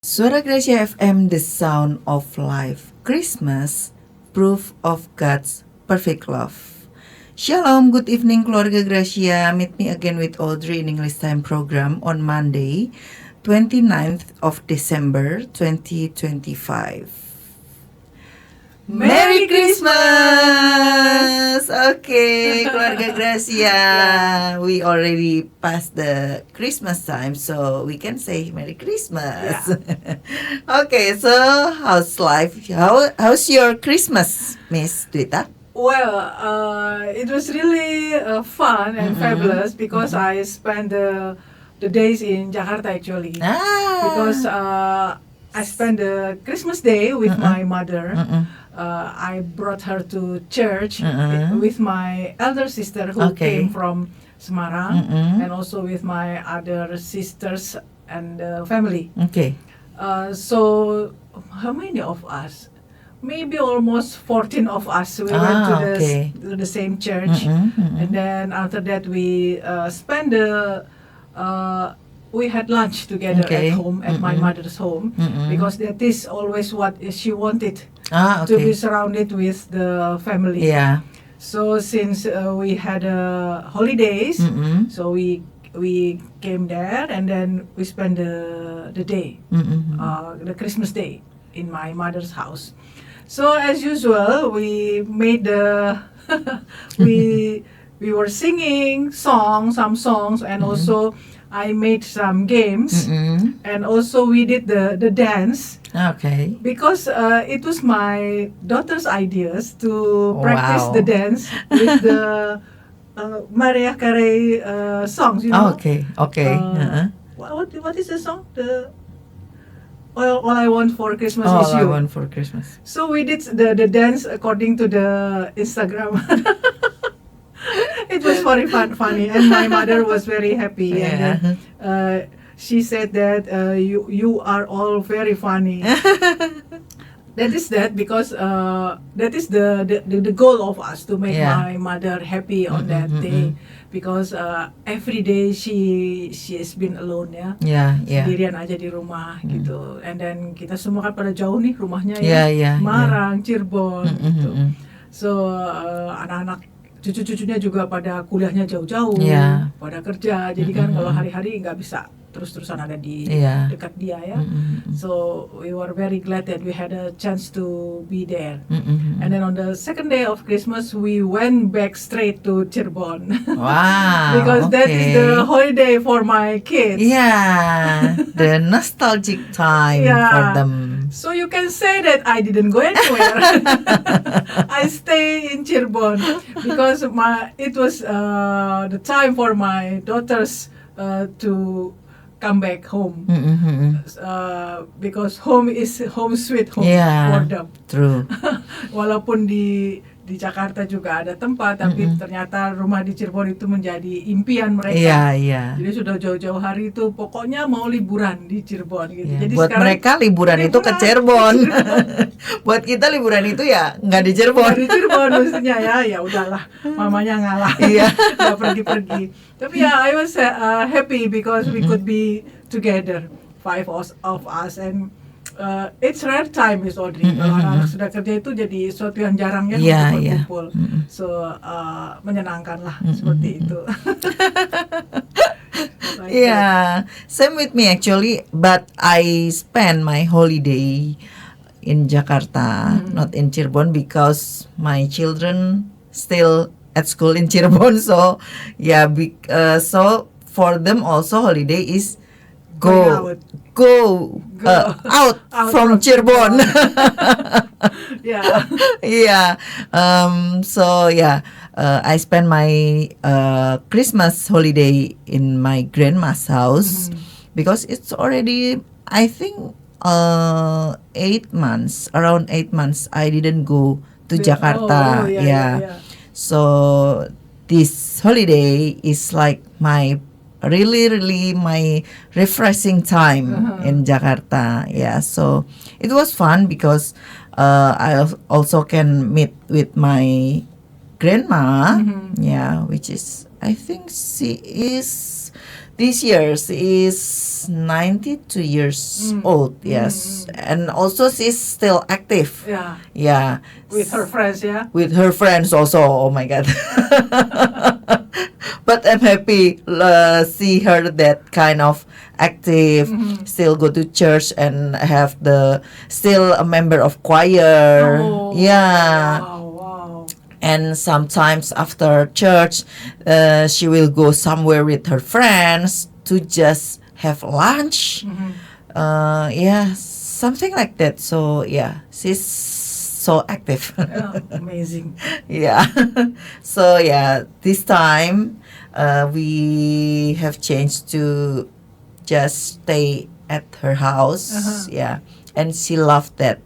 Suara Gracia FM, the sound of life. Christmas, proof of God's perfect love. Shalom, good evening keluarga Gracia. Meet me again with Audrey in English Time program on Monday, 29th of December 2025. Merry Christmas! Okay, keluarga Gracia. We already passed the Christmas time, so we can say Merry Christmas. Okay, so how's life? How's your Christmas, Miss Dwita? Well, it was really fun and fabulous because I spent the days in Jakarta actually. Because I spent the Christmas day with my mother. I brought her to church with my elder sister who came from Semarang, and also with my other sisters and family. Okay. So how many of us? Maybe almost 14 of us. We went to the same church, and then after that we spent we had lunch together at home, at my mother's home, because that is always what she wanted, to be surrounded with the family. Yeah. So since we had holidays, so we came there and then we spent the day, the Christmas day, in my mother's house. So as usual, we made we were singing some songs, and also I made some games, and also we did the dance. Okay. Because it was my daughter's ideas to practice the dance with the Mariah Carey songs, you know. Okay. What is the song? The All I Want for Christmas is All I You. Want for Christmas. So we did the dance according to the Instagram. It was very funny, and my mother was very happy. Yeah. And she said that you are all very funny. That is because that is the goal of us, to make my mother happy on that day, because every day she has been alone sendirian aja di rumah gitu, and then kita semua kan pada jauh nih rumahnya Semarang, Cirebon gitu. So anak-anak cucu-cucunya juga pada kuliahnya jauh-jauh, pada kerja, jadi kan kalau hari-hari nggak bisa terus-terusan ada di dekat dia ya. So we were very glad that we had a chance to be there. And then on the second day of Christmas, we went back straight to Cirebon. Wow. Because that is the holiday for my kids. Yeah, the nostalgic time for them. So you can say that I didn't go anywhere. I stay in Cirebon because it was the time for my daughters to come back home, because home is home sweet home for them. True. Walaupun di Jakarta juga ada tempat, tapi ternyata rumah di Cirebon itu menjadi impian mereka. Jadi sudah jauh-jauh hari itu pokoknya mau liburan di Cirebon gitu. Jadi buat mereka liburan itu ke Cirebon. Buat kita liburan itu ya nggak di Cirebon. Nggak di Cirebon mestinya ya udahlah, mamanya ngalah. Nggak pergi-pergi. Tapi I was happy because we could be together, 5 of us, and it's rare time, Miss Audrey. Kalau anak sudah kerja itu jadi sesuatu yang jarang untuk berkumpul. So menyenangkan lah seperti itu. Same with me actually, but I spend my holiday in Jakarta, not in Cirebon, because my children still at school in Cirebon. So so for them also holiday is go out from Cirebon. I spend my Christmas holiday in my grandma's house, because it's already, I think, 8 months. Around 8 months I didn't go to Jakarta. So this holiday is like my really my refreshing time in Jakarta. So it was fun because I also can meet with my grandma, yeah, which is, I think she is, this year she is 92 years old, yes. And also she's still active. Yeah. Yeah. With her friends, yeah. With her friends also, oh my god. But I'm happy see her that kind of active, still go to church and have the still a member of choir. Oh, Yeah. Wow. And sometimes after church, she will go somewhere with her friends to just have lunch. Yeah, something like that. So yeah, she's so active. Yeah, amazing. Yeah. So yeah, this time we have changed to just stay at her house. Yeah, and she loved that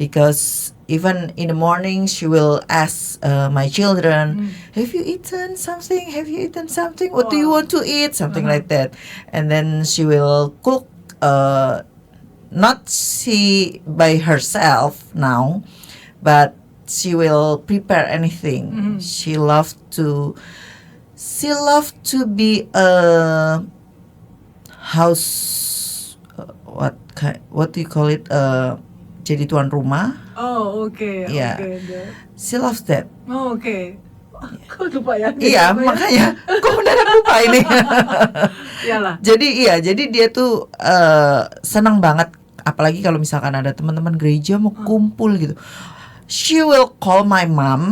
because even in the morning she will ask my children, "Have you eaten something? Have you eaten something? What do you want to eat?" Something like that, and then she will cook. Not she by herself now, but she will prepare anything. She loved to be a house, what do you call it, jadi tuan rumah. Oh, okay. Yeah. Okay. She loves that. Oh, okay. Kok lupa ya? Iya, makanya kok mendadak lupa ini. Iyalah. Jadi dia tuh senang banget, apalagi kalau misalkan ada teman-teman gereja mau kumpul gitu. She will call my mom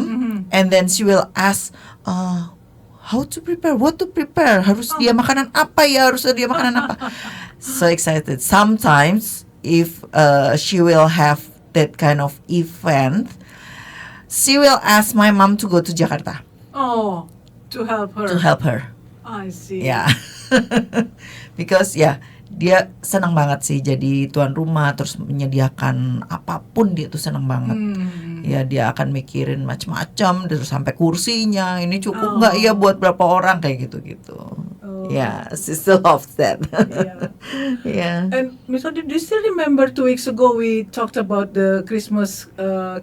and then she will ask how to prepare, what to prepare, harus dia makanan apa ya, harus dia makanan apa. So excited. Sometimes if she will have that kind of event, she will ask my mom to go to Jakarta Oh, to help her. to help her. I see. Ya, because ya dia senang banget sih jadi tuan rumah, terus menyediakan apapun dia tuh senang banget. Ya dia akan mikirin macam-macam, terus sampai kursinya ini cukup nggak ya buat berapa orang kayak gitu-gitu. Ya, she still loves that. Yeah. Yeah. And Miss Audrey, do you still remember 2 weeks ago we talked about the Christmas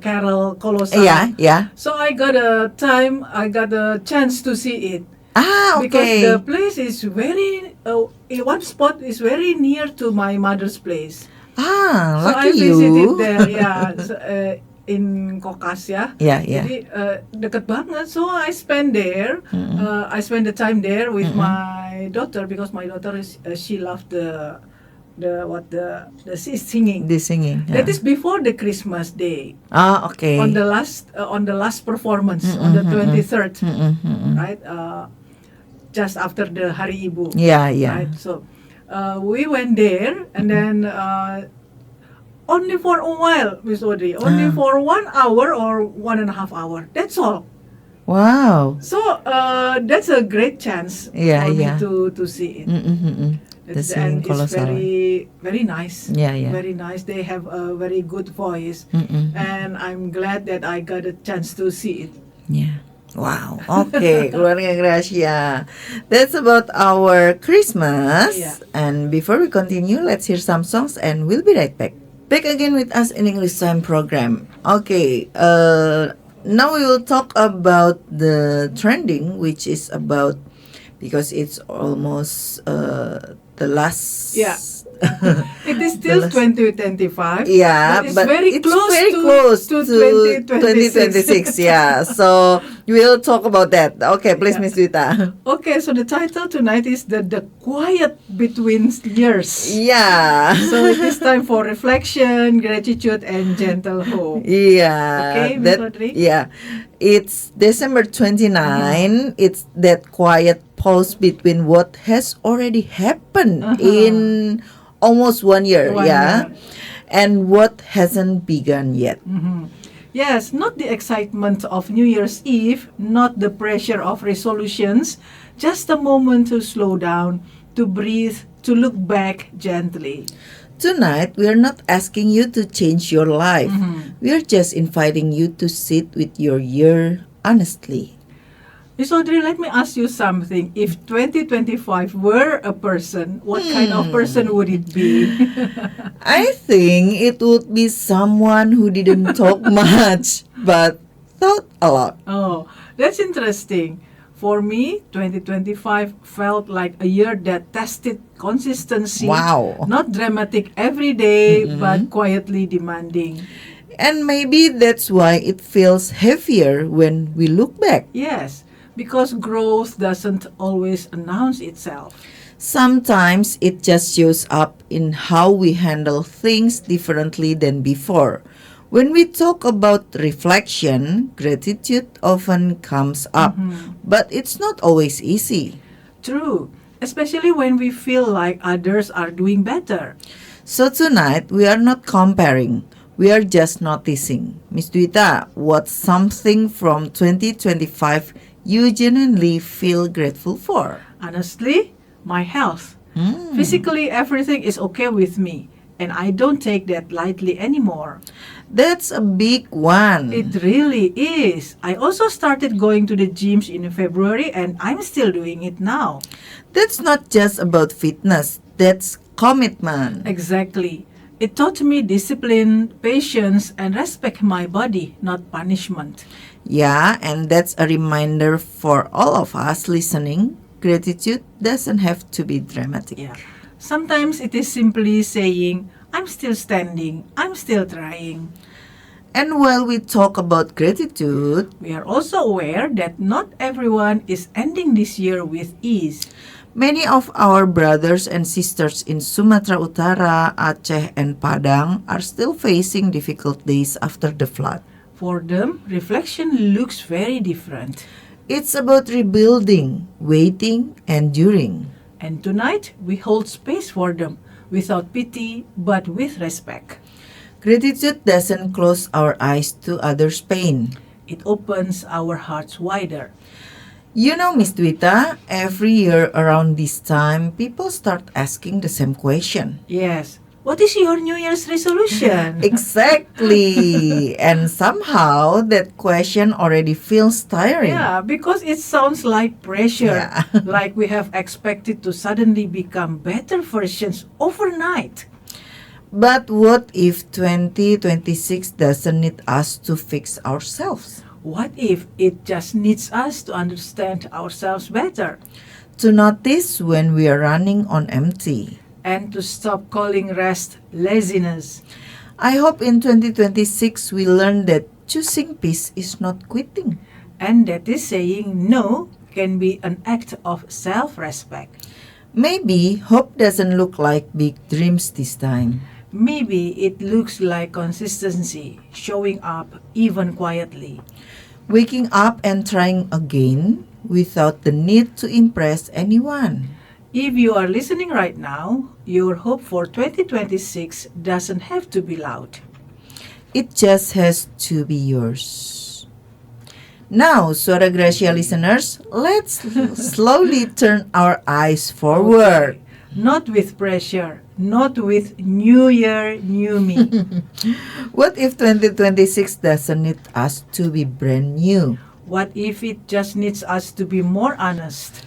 carol Kolosai? Yeah. So I got a chance to see it. Ah, Because okay. the place is very, in one spot is very near to my mother's place. Ah, So I lucky visited you. there, yeah, in Kokas, ya. Yeah. Jadi deket banget, so I spend there. I spend the time there with my daughter because my daughter is she loved the singing. The singing. That Yeah. is before the Christmas day. Ah, okay. On the last performance on the 23rd, right? Just after the Hari Ibu. Yeah. Right? So we went there and then only for a while, Miss Audrey. Only for 1 hour or 1.5 hour. That's all. Wow. So that's a great chance Yeah, for yeah. me to see it. The And singing it's Kolosai. very nice. Yeah. Very nice. They have a very good voice, and I'm glad that I got a chance to see it. Yeah. Wow. Okay, Keluarga Gracia. That's about our Christmas. Yeah. And before we continue, let's hear some songs and we'll be right back. Back again with us in English Time program. Okay. Now we will talk about the trending, which is about, because it's almost the last. Yeah. It is still 2025. Yeah, but it's but very it's close very to, close to to 2026. Yeah, so we'll talk about that. Okay, please, Yeah. Miss Dita. Okay, so the title tonight is the quiet between years. Yeah. So it is time for reflection, gratitude, and gentle hope. Yeah. Okay, Miss Audrey? Yeah. It's December 29. It's that quiet pause between what has already happened in almost 1 year, One yeah, year. and what hasn't begun yet. Yes, not the excitement of New Year's Eve, not the pressure of resolutions, just a moment to slow down, to breathe, to look back gently. Tonight, we are not asking you to change your life. We are just inviting you to sit with your year honestly. Miss Audrey, let me ask you something. If 2025 were a person, what kind of person would it be? I think it would be someone who didn't talk much but thought a lot. Oh, That's interesting. For me, 2025 felt like a year that tested consistency. Wow. Not dramatic every day, but quietly demanding. And maybe that's why it feels heavier when we look back. Yes, because growth doesn't always announce itself. Sometimes it just shows up in how we handle things differently than before. When we talk about reflection, gratitude often comes up, but it's not always easy. True, especially when we feel like others are doing better. So tonight we are not comparing, we are just noticing. Miss Dwita, what's something from 2025 you genuinely feel grateful for? Honestly, my health. Physically, everything is okay with me, and I don't take that lightly anymore. That's a big one. It really is. I also started going to the gyms in February, and I'm still doing it now. That's not just about fitness, that's commitment. Exactly. It taught me discipline, patience, and respect my body, not punishment. Yeah, and that's a reminder for all of us listening. Gratitude doesn't have to be dramatic. Yeah. Sometimes it is simply saying, I'm still standing, I'm still trying. And while we talk about gratitude, We are also aware that not everyone is ending this year with ease. many of our brothers and sisters in Sumatra Utara, Aceh, and Padang are still facing difficult days after the flood. For them, reflection looks very different. It's about rebuilding, waiting, enduring. And tonight, we hold space for them without pity but with respect. Gratitude doesn't close our eyes to others' pain. It opens our hearts wider. You know, Miss Dwita, every year around this time, people start asking the same question. Yes. What is your New Year's resolution? Exactly. And somehow that question already feels tiring. Yeah, because it sounds like pressure. Yeah. Like we have expected to suddenly become better versions overnight. But what if 2026 doesn't need us to fix ourselves? What if it just needs us to understand ourselves better To notice when we are running on empty? and to stop calling rest laziness? I hope in 2026 we learn that choosing peace is not quitting. And that is saying no can be an act of self respect. Maybe hope doesn't look like big dreams this time. Maybe it looks like consistency, showing up even quietly. Waking up and trying again without the need to impress anyone. If you are listening right now, your hope for 2026 doesn't have to be loud. It just has to be yours. Now, Suara Gracia listeners, let's slowly turn our eyes forward. Okay. Not with pressure, not with new year, new me. What if 2026 doesn't need us to be brand new? What if it just needs us to be more honest?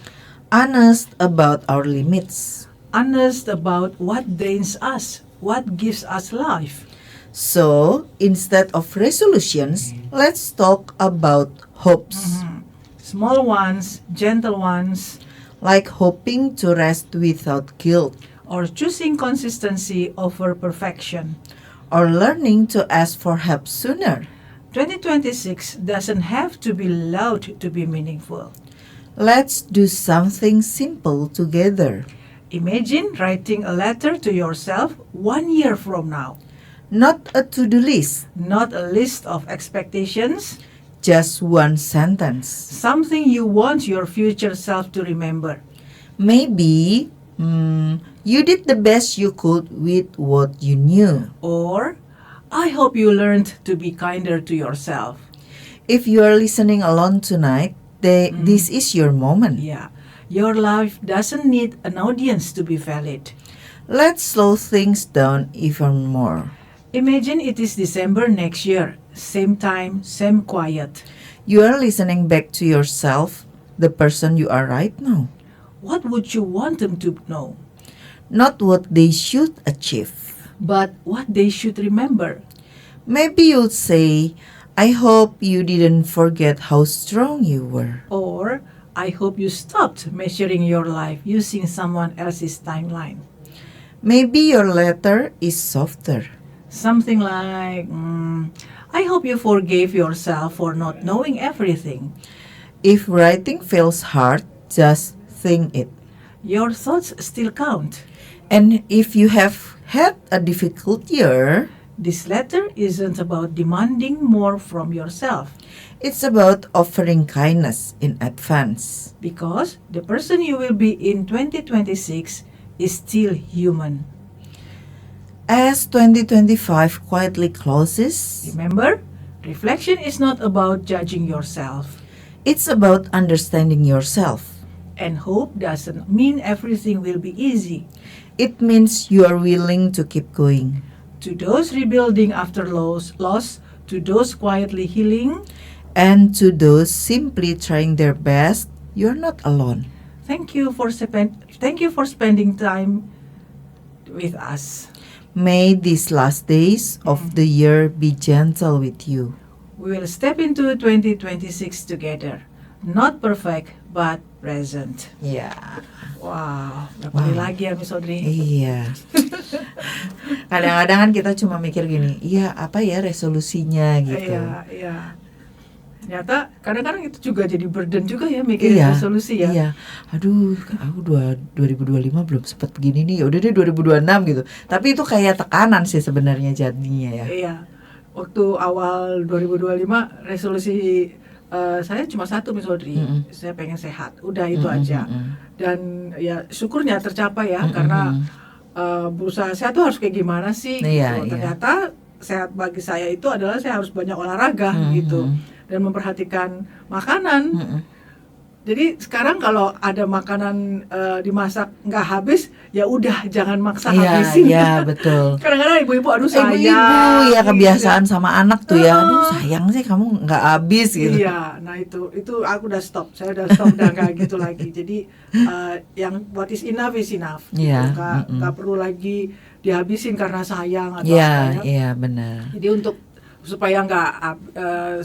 Honest about our limits. Honest about what drains us, what gives us life. So, instead of resolutions, let's talk about hopes. Small ones, gentle ones, Like hoping to rest without guilt, or choosing consistency over perfection. or learning to ask for help sooner. 2026 doesn't have to be loud to be meaningful. Let's do something simple together. Imagine writing a letter to yourself 1 year from now. Not a to-do list, Not a list of expectations, just one sentence. something you want your future self to remember. Maybe you did the best you could with what you knew. Or, I hope you learned to be kinder to yourself. If you are listening alone tonight, this is your moment. Yeah, your life doesn't need an audience to be valid. Let's slow things down even more. Imagine it is December next year, same time, same quiet. You are listening back to yourself, the person you are right now. What would you want them to know? Not what they should achieve. But what they should remember. Maybe you'll say, I hope you didn't forget how strong you were. Or, I hope you stopped measuring your life using someone else's timeline. Maybe your letter is softer. Something like, I hope you forgave yourself for not knowing everything. If writing feels hard, just think it. Your thoughts still count. And if you have had a difficult year, This letter isn't about demanding more from yourself, it's about offering kindness in advance. because the person you will be in 2026 is still human. As 2025 quietly closes, Remember, reflection is not about judging yourself, it's about understanding yourself. and hope doesn't mean everything will be easy. It means you are willing to keep going. To those rebuilding after loss, to those quietly healing, And to those simply trying their best, you're not alone. thank you for spending time with us. May these last days of the year be gentle with you. We will step into 2026 together. Not perfect, but present. Ya, Wow, berapa hari Wow. lagi ya Miss Audrey? iya. Kadang-kadang kan kita cuma mikir gini, iya apa ya resolusinya gitu. Iya, iya. Ternyata kadang-kadang itu juga jadi burden juga ya mikirin Iya, resolusi ya. Iya. Aduh, aku 2025 belum sempat begini nih. Ya udah deh 2026 gitu. Tapi itu kayak tekanan sih sebenarnya jadinya ya. Iya. Waktu awal 2025 resolusi saya cuma satu Miss Audrey. Mm-mm. Saya pengen sehat. Udah itu Mm-mm, aja. mm-mm. Dan ya syukurnya tercapai ya Mm-mm. karena berusaha sehat tuh harus kayak gimana sih Iya, gitu. iya. Ternyata sehat bagi saya itu adalah saya harus banyak olahraga Mm-mm. gitu dan memperhatikan makanan. Mm-mm. Jadi sekarang kalau ada makanan dimasak nggak habis, ya udah jangan maksa Iya, habisin. iya betul. Kadang-kadang ibu-ibu aduh sayang. Ibu-ibu ya kebiasaan gitu. sama anak tuh ya. Aduh Heeh. sayang sih kamu nggak habis gitu. Iya, nah itu aku udah stop. Saya udah stop dan nggak gitu lagi. Jadi yang what is enough is enough. Gitu. Iya, Nggak perlu lagi dihabisin karena sayang atau Iya, apa ya. iya benar. Jadi untuk supaya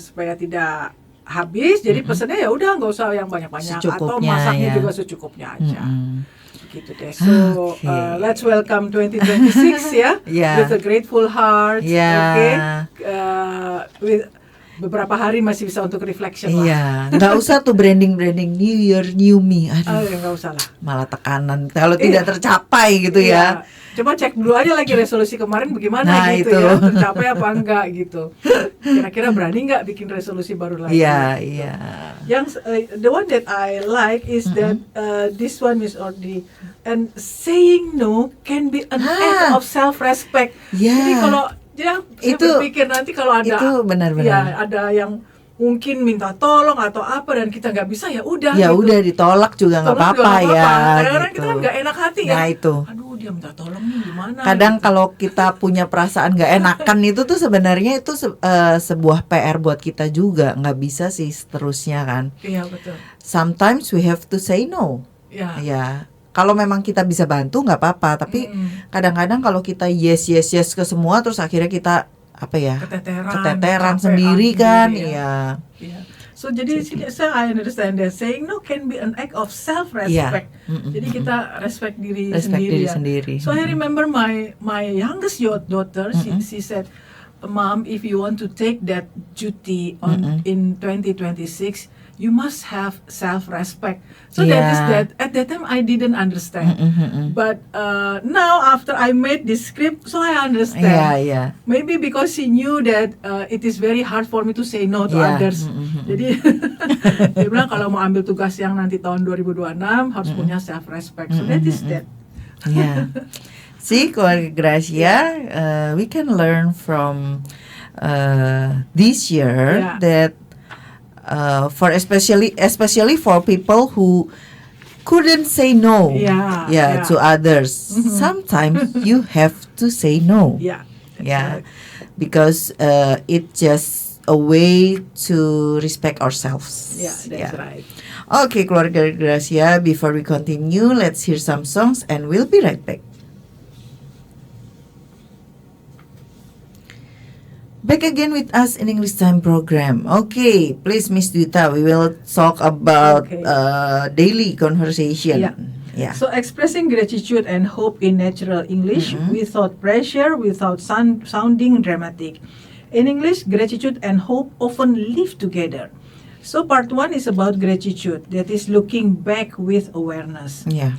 supaya tidak habis, jadi pesannya ya udah nggak usah yang banyak-banyak atau Secukupnya, masaknya ya. juga secukupnya aja. Mm-mm. Gitu deh. So Oke. let's welcome 2026 ya, Iya. with a grateful heart. Iya. Oke. With beberapa hari masih bisa untuk reflection lah. Iya, nggak usah tuh branding New Year New Me. Aduh, Ya nggak usah lah. malah tekanan kalau Iya. tidak tercapai gitu ya. Iya. Coba cek dulu aja lagi resolusi kemarin bagaimana Nah, gitu itu. ya, tercapai apa enggak gitu. Kira-kira berani nggak bikin resolusi baru lagi? Iya, iya. Yang the one that I like is that this one is Audrey, and saying no can be an act of self-respect. Ya. Jadi kalau saya Itu- berpikir nanti kalau ada itu benar-benar. ya ada yang mungkin minta tolong atau apa dan kita nggak bisa ya udah. Ya gitu. udah ditolak juga nggak Tolong juga apa-apa nggak ya. apa-apa. Kadang-kadang gitu. kita kan nggak enak hati ya. Nah itu. Aduh dia minta tolong nih gimana? Kadang gitu. kalau kita punya perasaan nggak enakan itu tuh sebenarnya itu sebuah PR buat kita juga, nggak bisa sih seterusnya kan. Iya betul. Sometimes we have to say no. Ya. Ya, kalau memang kita bisa bantu nggak apa-apa. Tapi kadang-kadang kalau kita yes ke semua, terus akhirnya kita apa ya? capean Keteteran sendiri kan, sendiri ya. iya. Yeah. So jadi I understand that saying no can be an act of self-respect. Iya. Mm-mm. Jadi kita respect diri Respect sendiri. diri ya. sendiri. So I remember my youngest daughter, she said, "Mom, if you want to take that duty on in 2026, you must have self-respect." So that is Yeah. that. At that time I didn't understand, Mm-mm. but now after I made this script, so I understand. Iya, iya. Maybe because she knew that it is very hard for me to say no to Yeah. others. Jadi dia bilang kalau mau ambil tugas yang nanti tahun 2026 harus punya self respect. So that is that. Yeah. See, keluarga Gracia, we can learn from this year Yeah. that for especially for people who couldn't say no, Yeah. to others. Sometimes you have to say no. Yeah. That's Yeah, right. because it's just a way to respect ourselves. Yeah, that's right. Okay, keluarga Gracia, before we continue, let's hear some songs and we'll be right back. Back again with us in English Time program. Okay, please, Miss Duita, we will talk about Okay. daily conversation. Yeah. Yeah. So expressing gratitude and hope in natural English without pressure, without sounding dramatic. In English, gratitude and hope often live together. So part one is about gratitude, that is looking back with awareness. Yeah.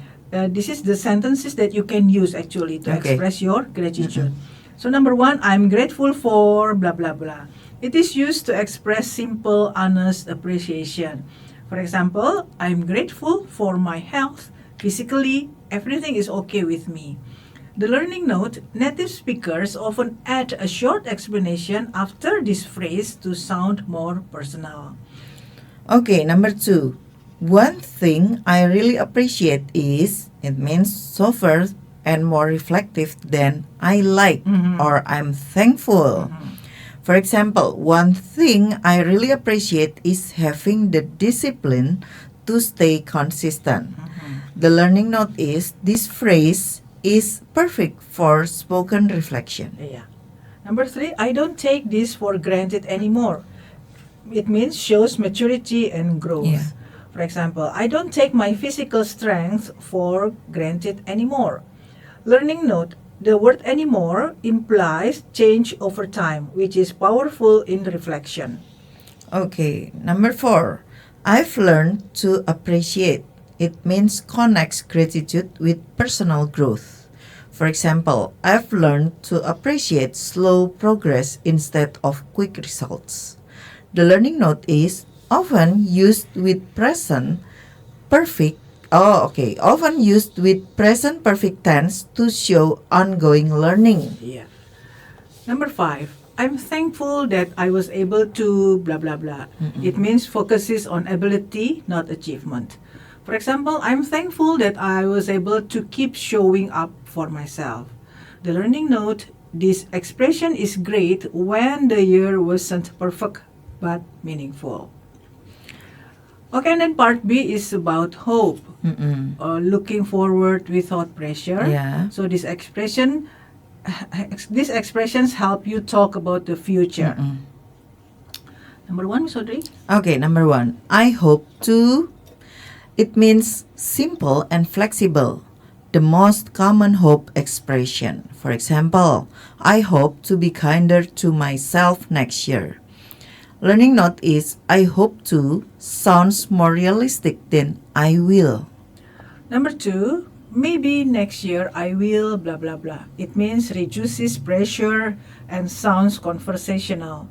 This is the sentences that you can use actually to Okay. express your gratitude. So number one, I'm grateful for blah blah blah. It is used to express simple, honest appreciation. For example, I'm grateful for my health. Physically, everything is okay with me. The learning note, native speakers often add a short explanation after this phrase to sound more personal. Okay, number two. One thing I really appreciate is, it means softer and more reflective than I like or I'm thankful. For example, one thing I really appreciate is having the discipline to stay consistent. The learning note is, this phrase is perfect for spoken reflection. Yeah. Number three, I don't take this for granted anymore. It means shows maturity and growth. Yeah. For example, I don't take my physical strength for granted anymore. Learning note, the word anymore implies change over time, which is powerful in reflection. Okay, number four. I've learned to appreciate. It means connects gratitude with personal growth. For example, I've learned to appreciate slow progress instead of quick results. The learning note is often used with present perfect. Often used with present perfect tense to show ongoing learning. Yeah. Number five, I'm thankful that I was able to blah blah blah. It means focuses on ability, not achievement. For example, I'm thankful that I was able to keep showing up for myself. The learning note, this expression is great when the year wasn't perfect but meaningful. Okay, and then part B is about hope. Looking forward without pressure. Yeah. So these expressions help you talk about the future. Number one, Miss Audrey. Okay, number one. I hope to. It means simple and flexible. The most common hope expression. For example, I hope to be kinder to myself next year. Learning note is, I hope to sounds more realistic than I will. Number two, maybe next year I will blah blah blah. It means reduces pressure and sounds conversational.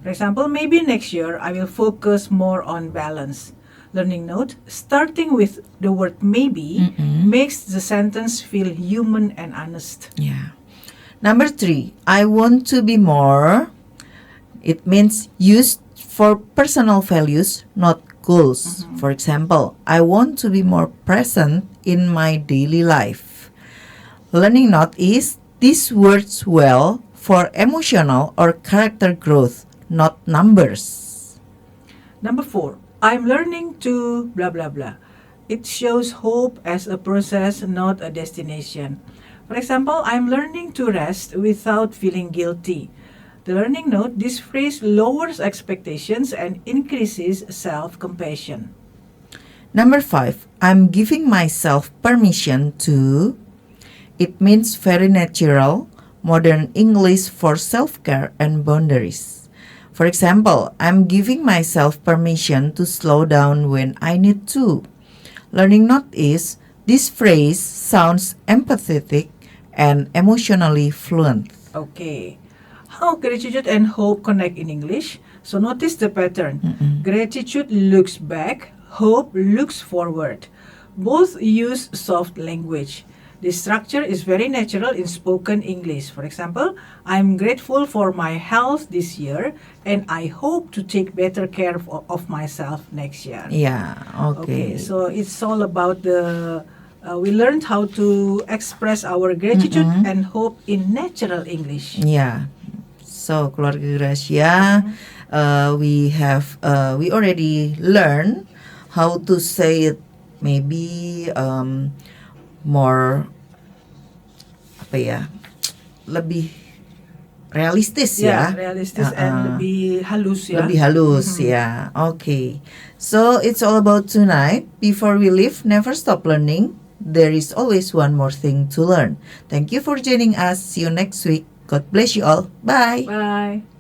For example, maybe next year I will focus more on balance. Learning note, starting with the word maybe makes the sentence feel human and honest. Yeah. Number three, I want to be more. It means used for personal values, not goals. For example, I want to be more present in my daily life. Learning note is, this works well for emotional or character growth, not numbers. Number four, I'm learning to blah blah blah. It shows hope as a process, not a destination. For example, I'm learning to rest without feeling guilty. The learning note, this phrase lowers expectations and increases self-compassion. Number five, I'm giving myself permission to. It means very natural, modern English for self-care and boundaries. For example, I'm giving myself permission to slow down when I need to. Learning note is, this phrase sounds empathetic and emotionally fluent. Okay. How gratitude and hope connect in English? So notice the pattern. Gratitude looks back, hope looks forward. Both use soft language. The structure is very natural in spoken English. For example, I'm grateful for my health this year and I hope to take better care of myself next year. Yeah, okay. So it's all about we learned how to express our gratitude and hope in natural English. Yeah. So keluarga Gracia, we already learned how to say it maybe more lebih realistis Yeah, ya. realistis Uh-uh. and lebih halus ya. Lebih halus ya. Okay. So it's all about tonight. Before we leave, never stop learning. There is always one more thing to learn. Thank you for joining us. See you next week. God bless you all. Bye. Bye.